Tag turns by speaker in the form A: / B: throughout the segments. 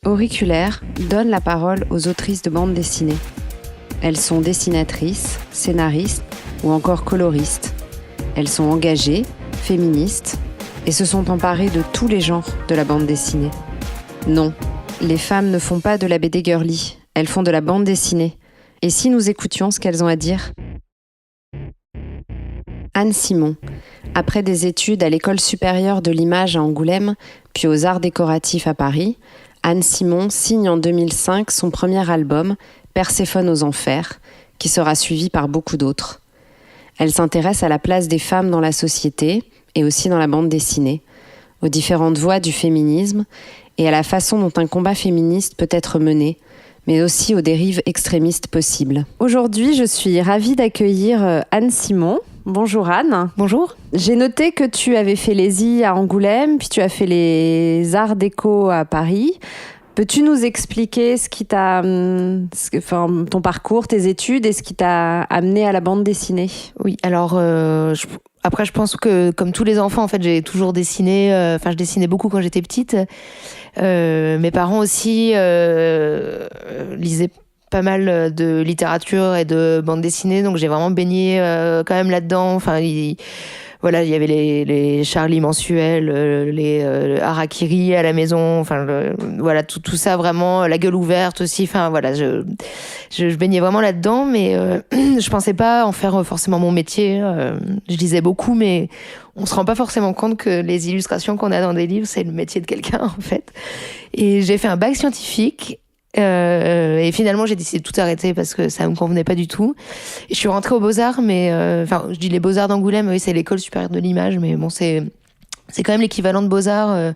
A: Auriculaire donne la parole aux autrices de bandes dessinées. Elles sont dessinatrices, scénaristes ou encore coloristes. Elles sont engagées, féministes et se sont emparées de tous les genres de la bande dessinée. Non, les femmes ne font pas de la BD girly, elles font de la bande dessinée. Et si nous écoutions ce qu'elles ont à dire ? Anne Simon, après des études à l'École supérieure de l'image à Angoulême, puis aux Arts décoratifs à Paris, Anne Simon signe en 2005 son premier album, Perséphone aux enfers, qui sera suivi par beaucoup d'autres. Elle s'intéresse à la place des femmes dans la société et aussi dans la bande dessinée, aux différentes voies du féminisme et à la façon dont un combat féministe peut être mené, mais aussi aux dérives extrémistes possibles. Aujourd'hui, je suis ravie d'accueillir Anne Simon. Bonjour Anne.
B: Bonjour.
A: J'ai noté que tu avais fait les I à Angoulême, puis tu as fait les Arts déco à Paris. Peux-tu nous expliquer ce qui t'a, ton parcours, tes études et ce qui t'a amené à la bande dessinée ?
B: Oui, alors après je pense que comme tous les enfants, en fait, j'ai toujours dessiné. Je dessinais beaucoup quand j'étais petite. Mes parents aussi lisaient pas mal de littérature et de bande dessinée, donc j'ai vraiment baigné quand même là-dedans. Enfin, il y avait les Charlie mensuels, les Harakiri à la maison, tout ça vraiment, la gueule ouverte aussi. Enfin voilà, je baignais vraiment là-dedans, mais je pensais pas en faire forcément mon métier. Je lisais beaucoup, mais on se rend pas forcément compte que les illustrations qu'on a dans des livres, c'est le métier de quelqu'un en fait. Et j'ai fait un bac scientifique. Et finalement j'ai décidé de tout arrêter parce que ça me convenait pas du tout et je suis rentrée aux Beaux-Arts, mais je dis les Beaux-Arts d'Angoulême, oui, c'est l'école supérieure de l'image, mais bon, c'est quand même l'équivalent de Beaux-Arts,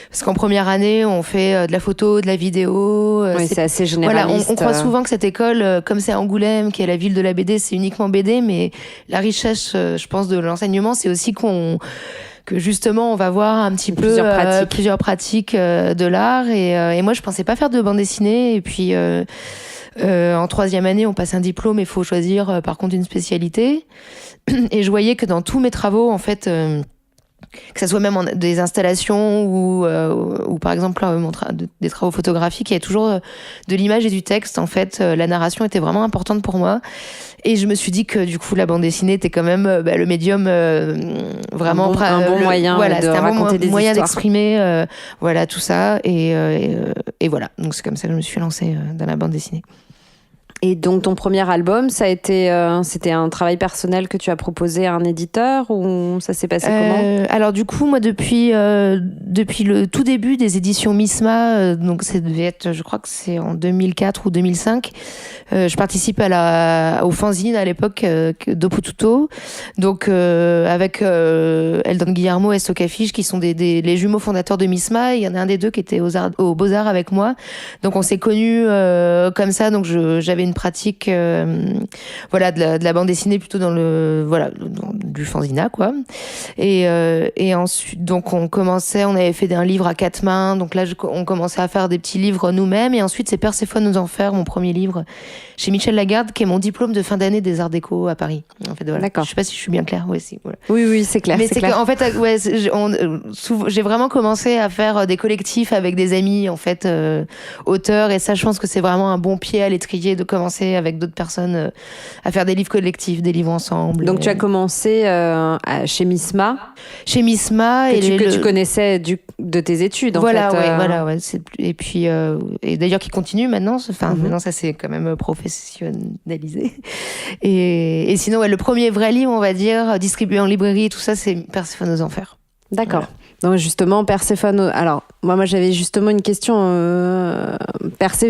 B: parce qu'en première année on fait de la photo, de la vidéo,
A: c'est assez généraliste.
B: Voilà, on croit souvent que cette école, comme c'est Angoulême qui est la ville de la BD, c'est uniquement BD, mais la richesse, je pense, de l'enseignement, c'est aussi que justement on va voir un petit peu plusieurs pratiques de l'art, et moi je pensais pas faire de bande dessinée, et puis en troisième année on passe un diplôme et il faut choisir par contre une spécialité, et je voyais que dans tous mes travaux en fait, que ça soit même des installations ou par exemple des travaux photographiques, il y a toujours de l'image et du texte en fait. La narration était vraiment importante pour moi, et je me suis dit que du coup la bande dessinée était quand même le médium vraiment
A: un bon moyen de raconter des
B: moyen
A: histoires.
B: d'exprimer tout ça, et voilà, donc c'est comme ça que je me suis lancée dans la bande dessinée.
A: Et donc ton premier album, ça a été, c'était un travail personnel que tu as proposé à un éditeur, ou ça s'est passé comment ?
B: Alors du coup, moi depuis le tout début des éditions Misma, donc ça devait être, je crois que c'est en 2004 ou 2005, je participe au fanzine à l'époque d'Opututo, donc avec Eldon Guillermo et Stocafiche, qui sont les jumeaux fondateurs de Misma. Il y en a un des deux qui était aux Beaux-Arts avec moi, donc on s'est connus comme ça. Donc j'avais une pratique de la bande dessinée plutôt dans du fanzina quoi, et ensuite donc on avait fait un livre à 4 mains, donc là on commençait à faire des petits livres nous-mêmes, et ensuite c'est Perséphone aux enfers, mon premier livre chez Michel Lagarde, qui est mon diplôme de fin d'année des Arts Déco à Paris en fait. Voilà. D'accord. Je sais pas si je suis bien claire.
A: Oui, c'est clair.
B: Mais
A: c'est clair.
B: En fait, j'ai vraiment commencé à faire des collectifs avec des amis en fait, auteurs, et ça je pense que c'est vraiment un bon pied à l'étrier de commencer avec d'autres personnes à faire des livres collectifs, des livres ensemble.
A: Donc tu as commencé chez Misma.
B: Chez Misma,
A: que tu connaissais de tes études en fait.
B: Voilà. Et puis et d'ailleurs qui continue maintenant. Maintenant ça c'est quand même professionnalisé. Et sinon le premier vrai livre, on va dire, distribué en librairie, tout ça, c'est Perséphone aux enfers.
A: D'accord.
B: Voilà.
A: Donc justement, Perséphone... Alors, moi j'avais justement une question.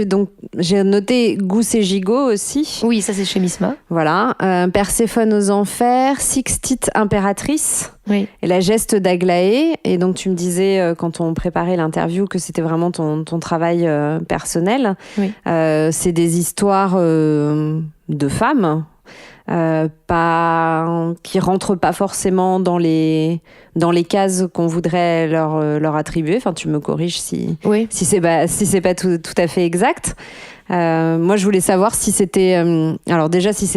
A: Donc, j'ai noté Gousse et Gigot aussi.
B: Oui, ça c'est chez Misma.
A: Voilà. Perséphone aux enfers, Sixtite impératrice,
B: oui,
A: et la geste d'Aglaé. Et donc tu me disais, quand on préparait l'interview, que c'était vraiment ton travail personnel.
B: Oui.
A: C'est des histoires de femmes, qui rentrent pas forcément dans les cases qu'on voudrait leur attribuer. Enfin, tu me corriges si c'est pas tout à fait exact. Moi, je voulais savoir si c'était, alors déjà si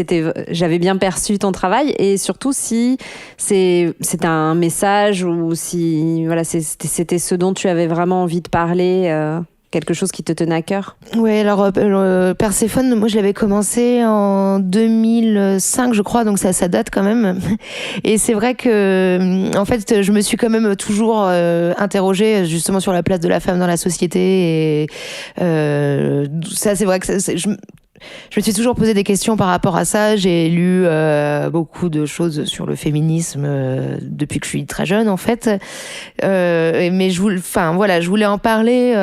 A: j'avais bien perçu ton travail, et surtout si c'était un message, ou si c'était ce dont tu avais vraiment envie de parler. quelque chose qui te tenait à cœur?
B: Ouais, alors Perséphone, moi je l'avais commencé en 2005, je crois, donc ça date quand même. Et c'est vrai que, en fait, je me suis quand même toujours interrogée justement sur la place de la femme dans la société. Et ça, c'est vrai que je me suis toujours posé des questions par rapport à ça. J'ai lu beaucoup de choses sur le féminisme depuis que je suis très jeune, en fait. Mais je voulais en parler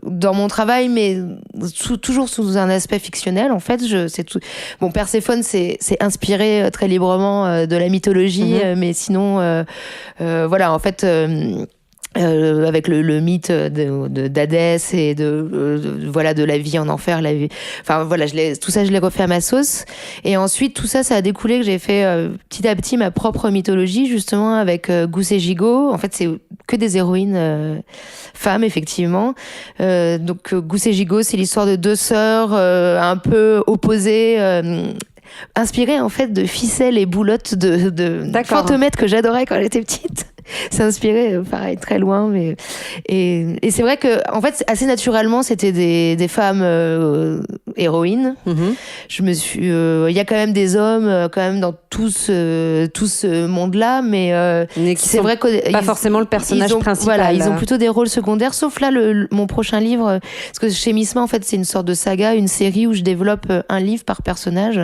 B: dans mon travail, mais toujours sous un aspect fictionnel. En fait, Bon, Perséphone, c'est inspiré très librement de la mythologie, mais sinon, voilà, en fait. Avec le mythe d'Hadès et de la vie en enfer, tout ça je l'ai refait à ma sauce. Et ensuite tout ça a découlé que j'ai fait petit à petit ma propre mythologie, justement, avec Gousse et Gigot. En fait, c'est que des héroïnes femmes, effectivement. Donc Gousse et Gigot, c'est l'histoire de deux sœurs un peu opposées, inspirées en fait de ficelles et boulottes de Fantomètre que j'adorais quand j'étais petite. C'est inspiré, pareil, très loin, mais et c'est vrai que en fait assez naturellement c'était des femmes héroïnes. Je me suis, il y a quand même des hommes quand même dans tout ce monde-là, mais c'est vrai que
A: pas forcément le personnage principal.
B: Voilà, ils ont plutôt des rôles secondaires, sauf là mon prochain livre, parce que chez Misma en fait c'est une sorte de saga, une série où je développe un livre par personnage.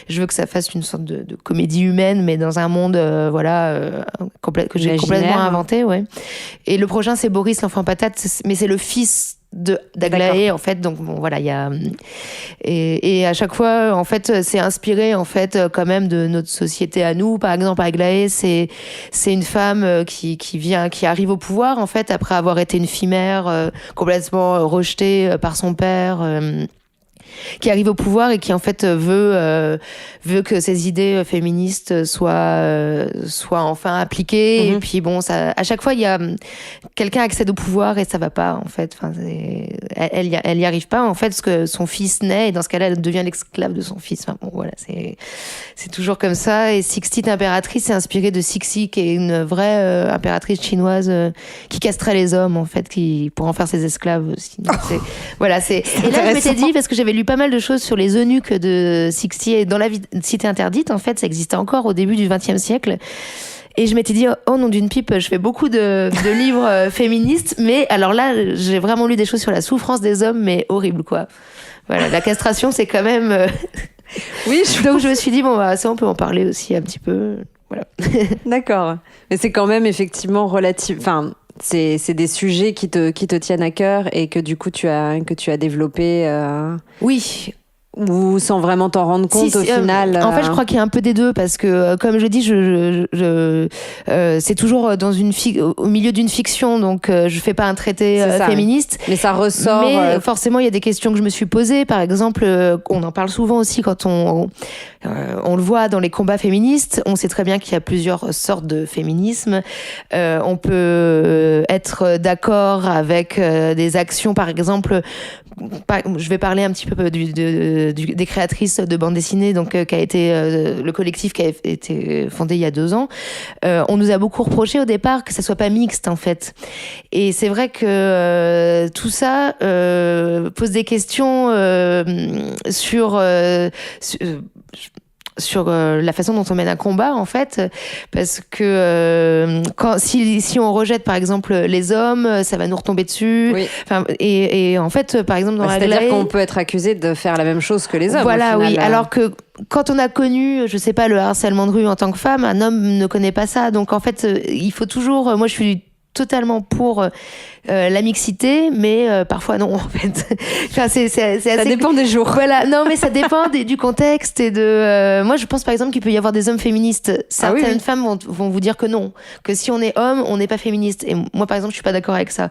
B: Je veux que ça fasse une sorte de comédie humaine, mais dans un monde que j'ai complètement inventé, ouais. Et le prochain, c'est Boris l'enfant patate, mais c'est le fils d'Aglaé, en fait. Donc bon, voilà, il y a et à chaque fois, en fait, c'est inspiré, en fait, quand même de notre société à nous. Par exemple, Aglaé, c'est une femme qui arrive au pouvoir, en fait, après avoir été une fille mère complètement rejetée par son père. Qui arrive au pouvoir et qui en fait veut que ses idées féministes soient enfin appliquées. Et puis bon, ça, à chaque fois il y a quelqu'un accède au pouvoir et ça va pas, en fait. Enfin, elle y arrive pas, en fait, parce que son fils naît et dans ce cas-là elle devient l'esclave de son fils. Enfin bon, voilà, c'est toujours comme ça. Et Sixtite impératrice est inspirée de Cixi, qui est une vraie impératrice chinoise qui castrait les hommes, en fait, pour en faire ses esclaves aussi. Donc, voilà, et là je m'étais dit, parce que j'avais lu pas mal de choses sur les eunuques de Cixi et dans la cité interdite, en fait, ça existait encore au début du XXe siècle. Et je m'étais dit, oh nom d'une pipe, je fais beaucoup de livres féministes, mais alors là, j'ai vraiment lu des choses sur la souffrance des hommes, mais horrible, quoi. Voilà, la castration, c'est quand même...
A: Oui,
B: donc je me suis dit, bon, bah, ça, on peut en parler aussi un petit peu. Voilà.
A: D'accord. Mais c'est quand même effectivement relatif... Enfin, c'est des sujets qui te tiennent à cœur et que du coup tu as développé.
B: Oui.
A: Ou sans vraiment t'en rendre compte, au final.
B: En fait, je crois qu'il y a un peu des deux, parce que comme je dis, c'est toujours au milieu d'une fiction, donc je fais pas un traité féministe.
A: Mais ça ressort.
B: Mais forcément, il y a des questions que je me suis posées. Par exemple, on en parle souvent aussi quand on le voit dans les combats féministes. On sait très bien qu'il y a plusieurs sortes de féminisme. On peut être d'accord avec des actions, par exemple. Je vais parler un petit peu des créatrices de bande dessinée, donc qui a été le collectif qui a été fondé il y a 2 ans. On nous a beaucoup reproché au départ que ça soit pas mixte, en fait. Et c'est vrai que tout ça pose des questions sur la façon dont on mène un combat, en fait, parce que si on rejette par exemple les hommes, ça va nous retomber dessus.
A: Oui.
B: Enfin, et en fait, par exemple, dans
A: c'est-à-dire qu'on peut être accusé de faire la même chose que les hommes.
B: Voilà,
A: au final.
B: Oui. Alors que quand on a connu, je sais pas, le harcèlement de rue en tant que femme, un homme ne connaît pas ça. Donc en fait, il faut toujours. Moi, je suis totalement pour la mixité, mais parfois non, en fait. Enfin,
A: ça dépend des jours.
B: Voilà, non, mais ça dépend du contexte et de. Moi, je pense par exemple qu'il peut y avoir des hommes féministes. Certaines femmes vont vous dire que non, que si on est homme, on n'est pas féministe. Et moi, par exemple, je suis pas d'accord avec ça.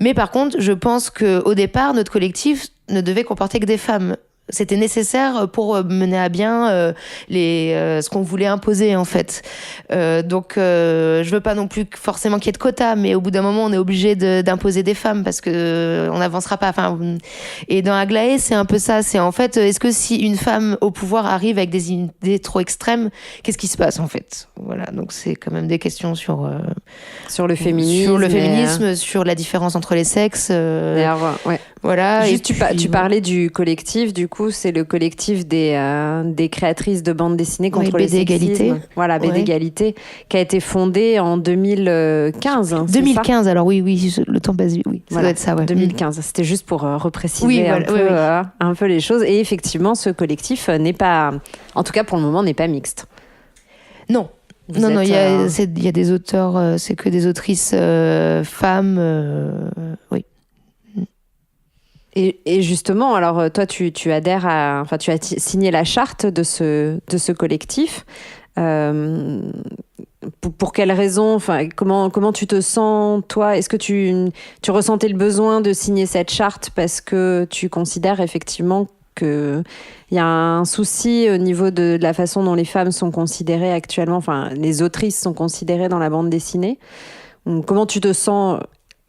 B: Mais par contre, je pense que au départ, notre collectif ne devait comporter que des femmes. c'était nécessaire pour mener à bien ce qu'on voulait imposer en fait. Donc je veux pas non plus forcément qu'il y ait de quotas, mais au bout d'un moment on est obligé d'imposer des femmes parce que on n'avancera pas. Enfin, et dans Aglaé c'est un peu ça. C'est en fait, est-ce que si une femme au pouvoir arrive avec des idées trop extrêmes, qu'est-ce qui se passe en fait? Voilà, donc c'est quand même des questions sur
A: le féminisme,
B: sur la différence entre les sexes.
A: Ouais.
B: Voilà.
A: Juste, tu parlais du collectif, du coup, c'est le collectif des créatrices de bandes dessinées contre le sexisme.
B: Égalité.
A: Voilà, BD Égalité, qui a été fondé en 2015. Hein,
B: 2015, alors oui, le temps passe vite, oui. Ça doit être ça, ouais.
A: 2015, c'était juste pour repréciser un peu les choses. Et effectivement, ce collectif n'est pas, en tout cas pour le moment, n'est pas mixte.
B: Non. Il y a des auteurs, c'est que des autrices femmes, oui.
A: Et justement, alors toi, tu adhères tu as signé la charte de ce collectif. Pour quelles raisons, comment tu te sens, toi? Est-ce que tu ressentais le besoin de signer cette charte parce que tu considères effectivement qu'il y a un souci au niveau de la façon dont les femmes sont considérées actuellement, les autrices sont considérées dans la bande dessinée? Comment tu te sens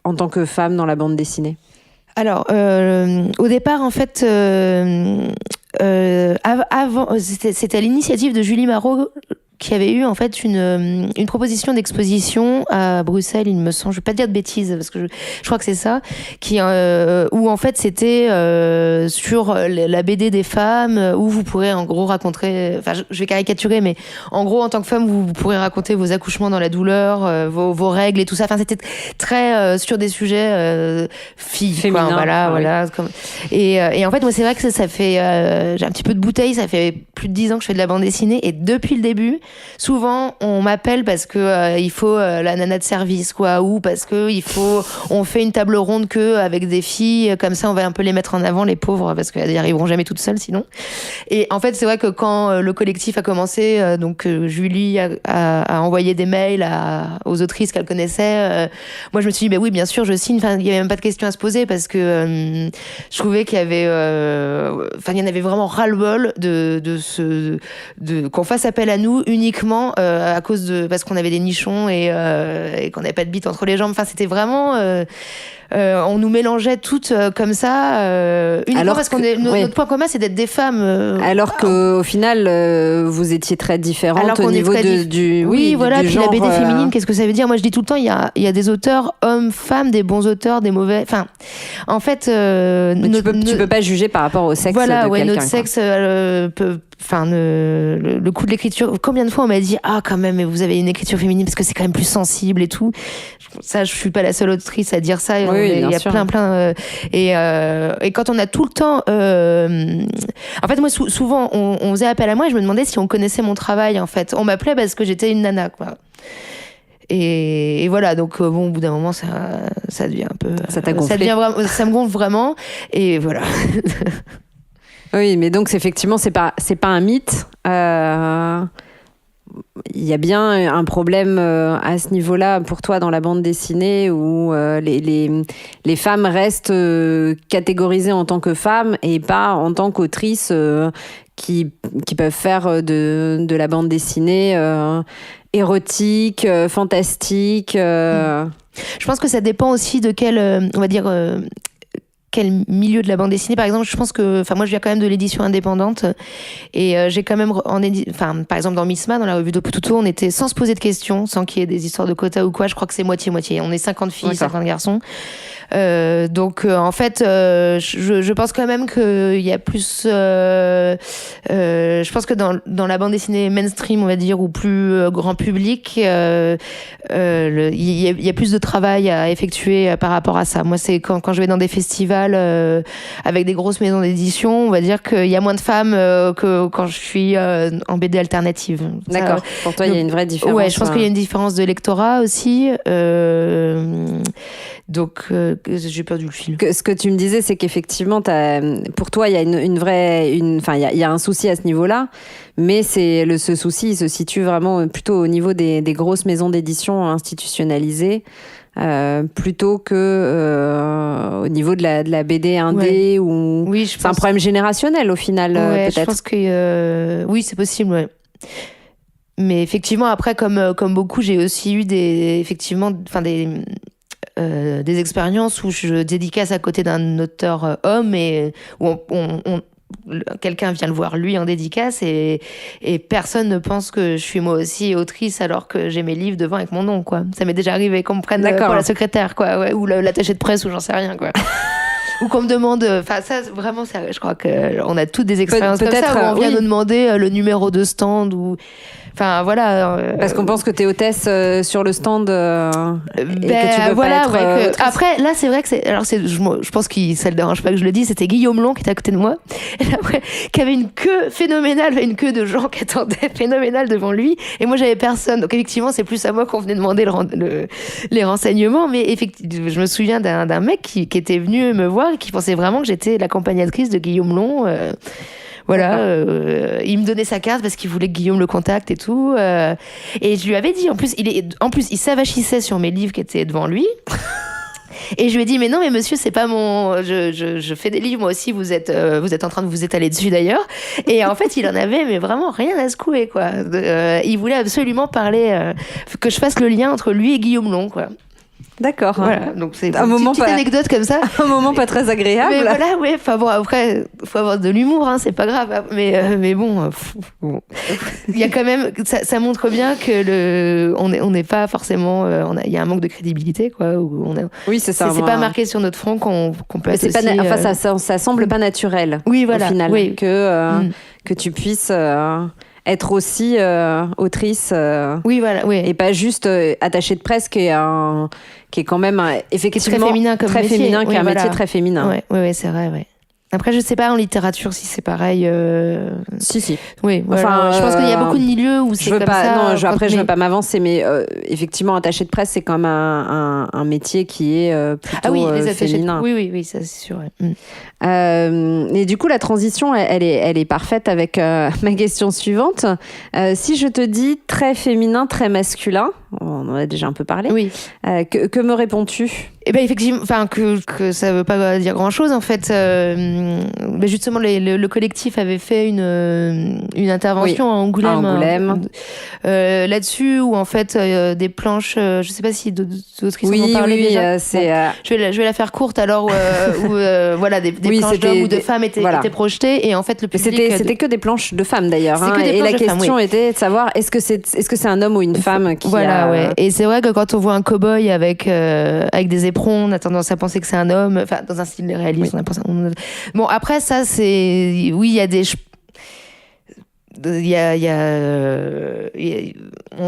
A: en tant que femme dans la bande dessinée?
B: Alors, au départ, en fait, avant, c'était à l'initiative de Julie Marot qui avait eu en fait une proposition d'exposition à Bruxelles, il me semble, je vais pas dire de bêtises parce que je crois que c'est ça, où en fait c'était sur la BD des femmes, où vous pourrez en gros raconter, je vais caricaturer, mais en gros en tant que femme vous pourrez raconter vos accouchements dans la douleur, vos règles et tout ça. C'était très sur des sujets filles, féminins, voilà. Et en fait moi c'est vrai que ça fait j'ai un petit peu de bouteille, ça fait plus de 10 ans que je fais de la bande dessinée et depuis le début souvent on m'appelle parce que il faut la nana de service ou parce que on fait une table ronde avec des filles comme ça, on va un peu les mettre en avant, les pauvres, parce qu'elles n'y arriveront jamais toutes seules sinon. Et en fait c'est vrai que quand le collectif a commencé, Julie a envoyé des mails aux autrices qu'elle connaissait, moi je me suis dit oui bien sûr je signe, il n'y avait même pas de question à se poser parce que je trouvais qu'il y avait il y en avait vraiment ras-le-bol qu'on fasse appel à nous uniquement parce qu'on avait des nichons et qu'on n'avait pas de bite entre les jambes. C'était vraiment on nous mélangeait toutes comme ça uniquement parce notre point commun c'est d'être des femmes
A: alors qu'au final vous étiez très différentes au niveau du
B: puis
A: genre,
B: la BD féminine, qu'est-ce que ça veut dire? Moi je dis tout le temps il y a des auteurs hommes, femmes, des bons auteurs, des mauvais, en fait
A: tu peux pas juger par rapport au sexe de quelqu'un,
B: notre sexe peut le coup de l'écriture, combien de fois on m'a dit quand même mais vous avez une écriture féminine parce que c'est quand même plus sensible et tout. Ça je suis pas la seule autrice à dire ça, il y a plein et quand on a tout le temps en fait moi souvent on faisait appel à moi et je me demandais si on connaissait mon travail. En fait on m'appelait parce que j'étais une nana et voilà, donc au bout d'un moment ça devient un peu
A: ça t'a gonflé.
B: Ça me gonfle vraiment et voilà.
A: Oui, mais donc effectivement, c'est pas un mythe. Il y a bien un problème à ce niveau-là pour toi dans la bande dessinée où les femmes restent catégorisées en tant que femmes et pas en tant qu'autrices qui peuvent faire de la bande dessinée érotique, fantastique.
B: Je pense que ça dépend aussi de quel, on va dire, quel milieu de la bande dessinée. Par exemple, je pense que, moi, je viens quand même de l'édition indépendante et j'ai quand même, par exemple, dans Misma, dans la revue de Poutou, on était sans se poser de questions, sans qu'il y ait des histoires de quotas ou quoi. Je crois que c'est moitié-moitié. On est 50 filles, 50 garçons. Donc en fait je pense quand même qu'il y a plus je pense que dans la bande dessinée mainstream on va dire ou plus grand public il y a plus de travail à effectuer par rapport à ça. Moi c'est quand je vais dans des festivals avec des grosses maisons d'édition, on va dire qu'il y a moins de femmes que quand je suis en BD alternative.
A: D'accord. Pour toi il y a une vraie différence.
B: Ouais, je pense qu'il y a une différence de lectorat aussi. Donc, j'ai perdu le fil.
A: Ce que tu me disais, c'est qu'effectivement, pour toi, il y a il y a un souci à ce niveau-là, mais ce souci, il se situe vraiment plutôt au niveau des grosses maisons d'édition institutionnalisées, plutôt que au niveau de la BD indé, ou
B: oui,
A: c'est un problème générationnel au final, peut-être.
B: Je pense que oui, c'est possible, ouais. Mais effectivement, après, comme beaucoup, j'ai aussi eu des expériences où je dédicace à côté d'un auteur homme et où quelqu'un vient le voir lui en dédicace et personne ne pense que je suis moi aussi autrice alors que j'ai mes livres devant avec mon nom, quoi. Ça m'est déjà arrivé qu'on me prenne pour la secrétaire, quoi, ouais, ou l'attaché de presse, ou j'en sais rien, quoi. Ou qu'on me demande, enfin ça vraiment, je crois qu'on a toutes des expériences comme ça, où on vient nous demander le numéro de stand, ou enfin voilà.
A: Parce qu'on pense que t'es hôtesse sur le stand et que tu peux
B: voilà,
A: pas être.
B: Après là c'est vrai que je pense que ça le dérange pas que je le dise, c'était Guillaume Long qui était à côté de moi et après, qui avait une queue phénoménale, une queue de gens qui attendaient phénoménale devant lui, et moi j'avais personne, donc effectivement c'est plus à moi qu'on venait demander les renseignements, mais effectivement je me souviens d'un mec qui était venu me voir et qui pensait vraiment que j'étais l'accompagnatrice de Guillaume Long. Voilà, il me donnait sa carte parce qu'il voulait que Guillaume le contacte et tout. Et je lui avais dit, en plus, il s'avachissait sur mes livres qui étaient devant lui. Et je lui ai dit, mais non, mais monsieur, c'est pas mon. Je fais des livres, moi aussi, vous êtes en train de vous étaler dessus d'ailleurs. Et en fait, il en avait, mais vraiment rien à secouer, quoi. Il voulait absolument parler, que je fasse le lien entre lui et Guillaume Long, quoi.
A: D'accord.
B: Voilà, donc c'est une petite anecdote comme ça.
A: Un moment pas très agréable.
B: Mais voilà, ouais. Enfin bon, après, faut avoir de l'humour, hein, c'est pas grave. Mais bon, il y a quand même, ça montre bien que on n'est pas forcément, il y a un manque de crédibilité, quoi.
A: Oui, c'est ça.
B: C'est pas marqué sur notre front qu'on peut associer.
A: Ça semble pas naturel.
B: Oui, voilà.
A: Au final,
B: oui.
A: que tu puisses. Être aussi autrice,
B: oui, voilà, oui.
A: et pas juste attachée de presse, qui est quand même effectivement
B: très féminin, comme
A: très
B: métier.
A: féminin, qui est un métier très féminin.
B: Ouais, c'est vrai, ouais. Après, je sais pas en littérature si c'est pareil.
A: Si.
B: Oui, enfin, je pense qu'il y a beaucoup de milieux où c'est comme ça.
A: Non, je veux pas m'avancer, mais effectivement, attaché de presse, c'est quand même un métier qui est plutôt
B: les
A: féminin.
B: Oui, ça c'est sûr. Ouais.
A: Et du coup, la transition, elle est parfaite avec ma question suivante. Si je te dis très féminin, très masculin, on en a déjà un peu parlé.
B: Oui.
A: Que me réponds-tu ?
B: Eh ben effectivement, enfin que ça veut pas dire grand-chose en fait. Mais justement, le collectif avait fait une intervention à Angoulême, là-dessus, où en fait des planches. Je sais pas si d'autres en ont parlé déjà. Je vais la faire courte alors, où voilà des planches d'hommes ou de femmes étaient projetées, et en fait le public.
A: C'était que des planches de femmes d'ailleurs. Hein, et la question était de savoir est-ce que c'est un homme ou une femme qui
B: ouais. Et c'est vrai que quand on voit un cow-boy avec des éperons, on a tendance à penser que c'est un homme. Enfin, dans un style réaliste, on a pensé. Bon, après ça, c'est oui, il y a des.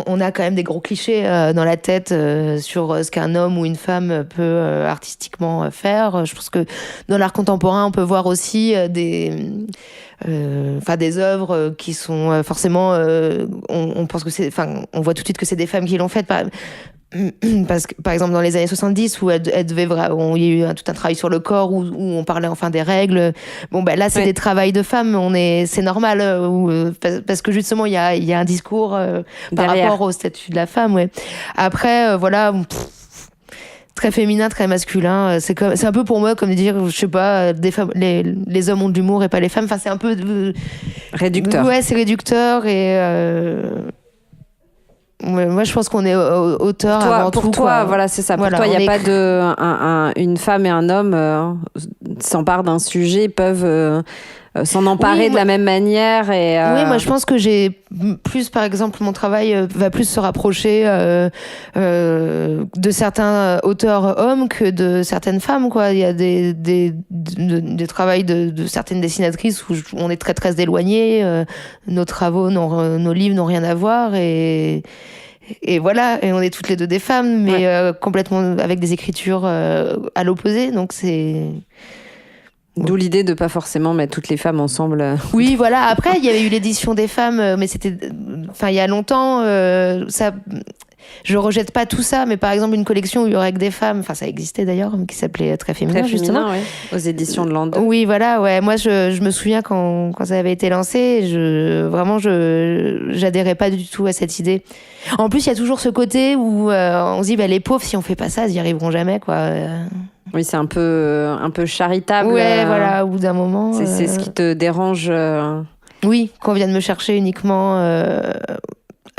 B: On a quand même des gros clichés dans la tête sur ce qu'un homme ou une femme peut artistiquement faire. Je pense que dans l'art contemporain, on peut voir aussi des œuvres qui sont forcément. On pense que c'est. Enfin, on voit tout de suite que c'est des femmes qui l'ont faites. Parce que, par exemple, dans les années 70, où il y a eu tout un travail sur le corps, où on parlait enfin des règles. Bon, ben là, c'est des travails de femmes. C'est normal, parce que justement, il y a un discours par rapport au statut de la femme. Ouais. Après, voilà. Très féminin, très masculin. C'est un peu pour moi comme dire, je sais pas, des femmes, les hommes ont de l'humour et pas les femmes. Enfin, c'est un peu
A: réducteur.
B: Ouais, c'est réducteur et. Moi, je pense qu'on est auteur avant tout.
A: Pour toi, voilà, c'est ça. Pour toi, il n'y a pas une femme et un homme s'emparent d'un sujet, peuvent s'en emparer de la même manière.
B: Oui, moi, je pense que j'ai plus, par exemple, mon travail va plus se rapprocher de certains auteurs hommes que de certaines femmes, quoi. Il y a des travails de certaines dessinatrices où on est très, très éloignés. Nos travaux, nos livres n'ont rien à voir et voilà, et on est toutes les deux des femmes, mais complètement avec des écritures à l'opposé, donc c'est...
A: D'où l'idée de pas forcément mettre toutes les femmes ensemble.
B: Oui, voilà. Après, il y avait eu l'édition des femmes, mais c'était, enfin, il y a longtemps. Ça, je rejette pas tout ça, mais par exemple une collection où il y aurait que des femmes, enfin ça existait d'ailleurs, qui s'appelait Très Féminin, justement.
A: Ouais. Aux éditions de l'An 2.
B: Oui, voilà, ouais. Moi, je me souviens quand ça avait été lancé, j'adhérais pas du tout à cette idée. En plus, il y a toujours ce côté où on se dit, les pauvres, si on fait pas ça, ils y arriveront jamais, quoi.
A: Oui, c'est un peu charitable.
B: Ouais, voilà, au bout d'un moment.
A: C'est ce qui te dérange.
B: Oui, qu'on vienne me chercher uniquement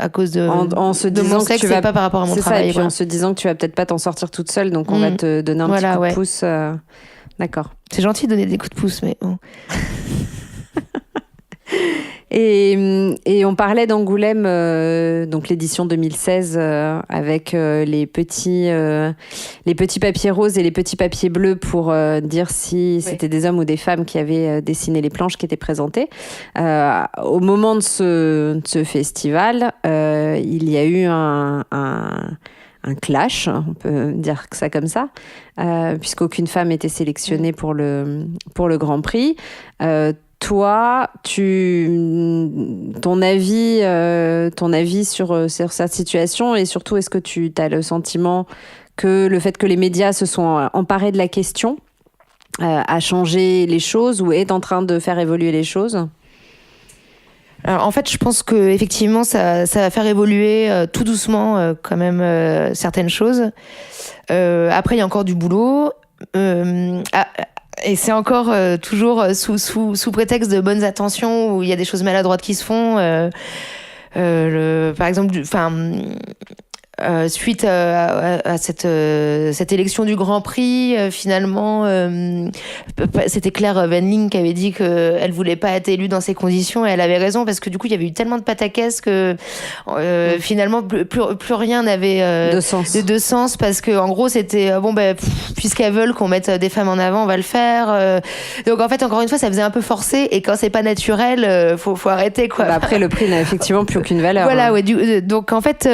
B: à cause de
A: en se disant
B: mon sexe,
A: que tu vas
B: pas par rapport à mon travail.
A: C'est ça, et puis en se disant que tu vas peut-être pas t'en sortir toute seule, donc on va te donner un petit coup de pouce. D'accord.
B: C'est gentil de donner des coups de pouce, mais bon.
A: Et on parlait d'Angoulême, donc l'édition 2016, avec les petits papiers roses et les petits papiers bleus pour dire si c'était des hommes ou des femmes qui avaient dessiné les planches qui étaient présentées. Au moment de ce festival, il y a eu un clash, on peut dire ça comme ça, puisqu'aucune femme était sélectionnée pour le Grand Prix. Toi, ton avis sur cette situation, et surtout, est-ce que tu as le sentiment que le fait que les médias se sont emparés de la question a changé les choses ou est en train de faire évoluer les choses ?
B: Alors, en fait, je pense que effectivement, ça va faire évoluer tout doucement quand même certaines choses. Après, il y a encore du boulot. Et c'est encore toujours sous prétexte de bonnes intentions où il y a des choses maladroites qui se font. Par exemple, suite à cette élection du Grand Prix, finalement, c'était Claire Venling qui avait dit qu'elle voulait pas être élue dans ces conditions, et elle avait raison, parce que du coup, il y avait eu tellement de pataquès que finalement, plus rien n'avait de sens, parce que en gros, c'était puisqu'elles veulent qu'on mette des femmes en avant, on va le faire. Donc en fait, encore une fois, ça faisait un peu forcé, et quand c'est pas naturel, faut arrêter, quoi.
A: Après, le prix n'a effectivement plus aucune valeur.
B: Voilà, ouais. Donc en fait,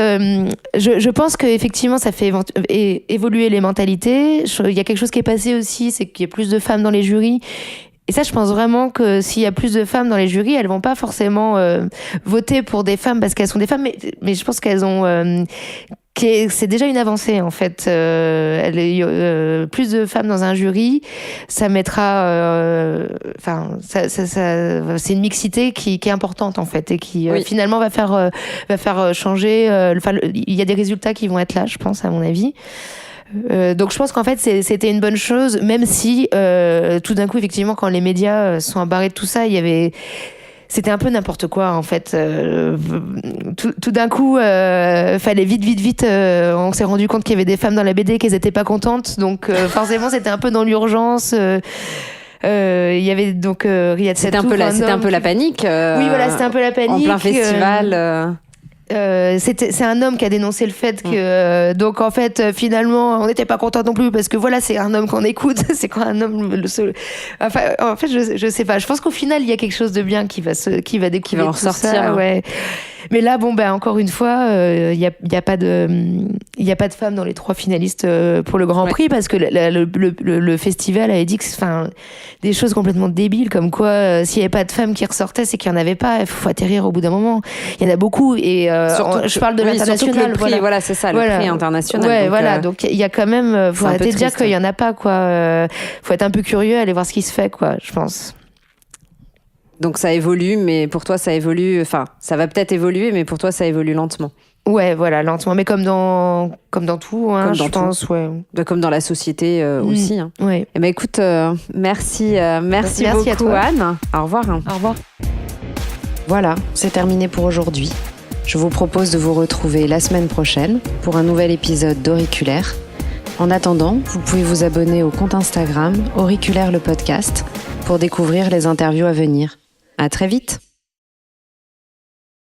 B: je pense qu'effectivement, ça fait évoluer les mentalités. Il y a quelque chose qui est passé aussi, c'est qu'il y a plus de femmes dans les jurys. Et ça, je pense vraiment que s'il y a plus de femmes dans les jurys, elles vont pas forcément voter pour des femmes parce qu'elles sont des femmes, mais je pense qu'elles ont... c'est déjà une avancée, en fait. Plus de femmes dans un jury, ça mettra... c'est une mixité qui est importante, en fait, et qui finalement va faire changer... il y a des résultats qui vont être là, je pense, à mon avis. Donc je pense qu'en fait c'était une bonne chose, même si tout d'un coup, effectivement, quand les médias sont embarrés de tout ça, c'était un peu n'importe quoi, en fait. Tout d'un coup, fallait vite. On s'est rendu compte qu'il y avait des femmes dans la BD, qu'elles n'étaient pas contentes. Donc forcément, c'était un peu dans l'urgence. Il y avait donc Riyad Sattouf.
A: C'était un peu la panique.
B: Oui, voilà, c'était un peu la panique.
A: En plein festival.
B: C'est un homme qui a dénoncé le fait que donc en fait finalement on n'était pas content non plus, parce que voilà, c'est un homme qu'on écoute. C'est quand un homme le seul. Enfin, en fait, je sais pas, je pense qu'au final il y a quelque chose de bien qui va découler, qui va
A: en ressortir,
B: ça, ouais. Mais là, encore une fois, il y a pas de femmes dans les 3 finalistes pour le Grand Prix, parce que le festival avait dit que, des choses complètement débiles, comme quoi s'il y avait pas de femmes qui ressortaient, c'est qu'il y en avait pas. Il faut atterrir au bout d'un moment. Il y en a beaucoup, et je parle de l'international.
A: Le prix, voilà, c'est ça, le prix international.
B: Ouais, donc, voilà. Donc il y a quand même, faut arrêter de dire qu'il y en a pas, quoi. Faut être un peu curieux, aller voir ce qui se fait, quoi, je pense.
A: Donc ça évolue, mais pour toi ça évolue, ça va peut-être évoluer, mais pour toi ça évolue lentement.
B: Ouais, voilà, lentement, mais comme dans tout, hein, je pense, ouais.
A: Comme dans la société aussi. Hein.
B: Ouais.
A: Eh ben écoute, merci beaucoup, Anne. Au revoir.
B: Au revoir.
A: Voilà, c'est terminé pour aujourd'hui. Je vous propose de vous retrouver la semaine prochaine pour un nouvel épisode d'Auriculaire. En attendant, vous pouvez vous abonner au compte Instagram Auriculaire le podcast pour découvrir les interviews à venir. À très vite.